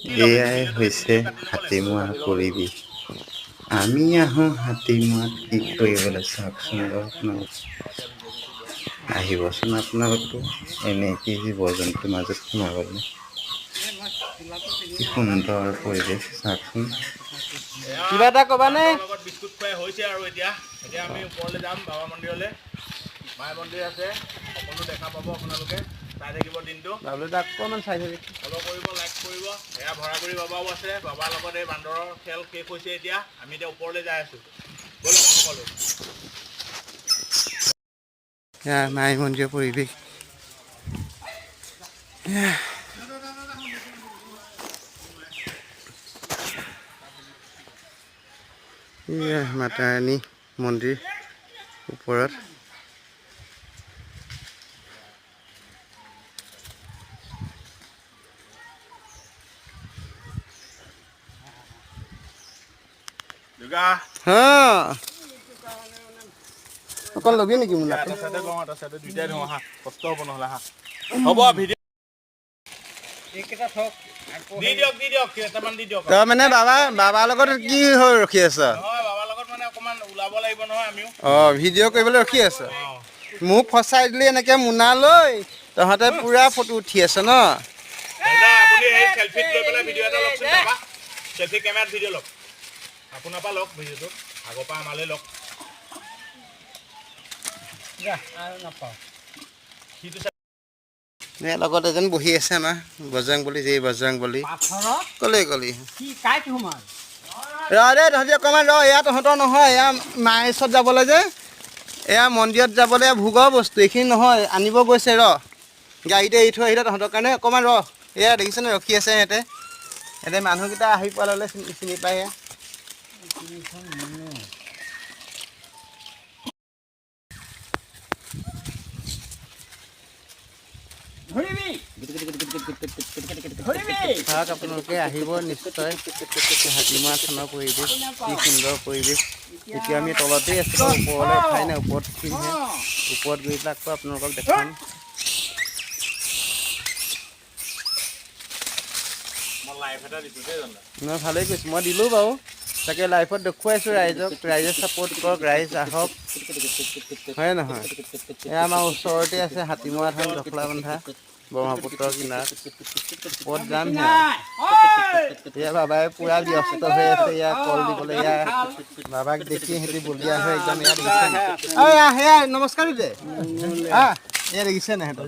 এয়াই হৈছে হাতীমৰা পৰিৱেশ। আমি আহোঁ হাতীমৰাত কি কৰিবলৈ চাওকচোন বাৰু আপোনালোক আহিবচোন আপোনালোকো এনেকৈ জীৱ জন্তুৰ মাজত সোমাবলৈ। কি সুন্দৰ পৰিৱেশ চাওকচোন। কিবা এটা ক'বানে? লগত বিস্কুট খুৱাই হৈছে আৰু এতিয়া আমি ওপৰলৈ যাম বাবা মন্দিৰলৈ। মাই মন্দিৰ আছে, সকলো দেখা পাব আপোনালোকে। চাই থাকিব দিনটো। অকণমান চাই থাকি ফ'ল' কৰিব, লাইক কৰিব। এয়া ভৰাগুৰি বাবাও আছে, বাবাৰ লগত এই বান্দৰৰ খেল শেষ হৈছে এতিয়া। আমি এতিয়া ওপৰলৈ যাই আছোঁ। ব'লক সকলো। মাই মন্দিৰৰ পৰিৱেশ। মাতা ৰাণী মন্দিৰ ওপৰত। অকল লবি নেকি মোৰ এটা চাইডে লওঁ, এটা চাইডে দুইটাই ধৰোঁ আহা। কষ্ট হ'ব নহ'লে আহা। হ'ব ভিডিঅ' দি দিয়ক কেইটামান দি দিয়ক। তই মানে বাবাৰ লগত কি হৈ ৰখি আছ? নহয় বাবাৰ লগত মানে অকণমান ওলাব লাগিব নহয় আমিও। ভিডিঅ' কৰিবলৈ ৰখি আছ? মোক ফচাই দিলি এনেকৈ মোনা লৈ, তহঁতে পুৰা ফটো উঠি আছ ন? আপুনি এই চেলফিত লৈ পেলাই ভিডিঅ' এটা লওকচোন বাবা। চেলফি কেমেৰাত ভিডিঅ' লওক। আপোনাৰ পৰা লওক ভিডিঅ'টো, আগৰ পৰা আমালৈ লওক। লগত এজন বহি আছে আমাৰ বজৰংবলী, যে বজৰংবলী কলি ৰ দে তহঁতি অকণমান ৰ। এয়া তহঁতৰ নহয়, এয়া মাৰ ওচৰত যাবলৈ যে, এয়া মন্দিৰত যাবলৈ ভোগৰ বস্তু এইখিনি নহয়, আনিব গৈছে। ৰ গাড়ীতে এৰি থৈ আহিলে তহঁতৰ কাৰণে, অকণমান ৰ। এয়া দেখিছেনে ৰখি আছে সিহঁতে মানুহকেইটা আহি পোৱা ল'লে চিনি পায়। আপোনালোকে আহিব নিশ্চয়। হাতীমৰা থানৰ পৰিৱেশ কি সুন্দৰ পৰিৱেশ। এতিয়া আমি তলতেই আছিলোঁ, ওপৰলৈ উঠাই নাই, ওপৰত উঠিমহে। ওপৰত গৈ পেলাই আকৌ আপোনালোকক দেখাম। মই ভালেই কৈছোঁ, মই দিলোঁ বাৰু। তাকে লাইফত দেখুৱাইছোঁ ৰাইজক, ৰাইজে ছাপোৰ্ট কৰক, ৰাইজ আহক, হয় নহয়? এয়া আমাৰ ওচৰতে আছে হাতীমৰা থান, জখলাবন্ধা, ব্ৰহ্মপুত্ৰৰ কিনাৰত। ক'ত যাম এয়া বাবাই পুৰা ব্যস্ত হৈ আছে। ইয়াৰ কল দিবলৈ, ইয়াৰ বাবাক দেখি সিহঁতি বলিয়া হৈ একদম ইয়াত দেখিছে। সেয়া নমস্কাৰ দিলে, এয়া দেখিছে নাই সিহঁতক?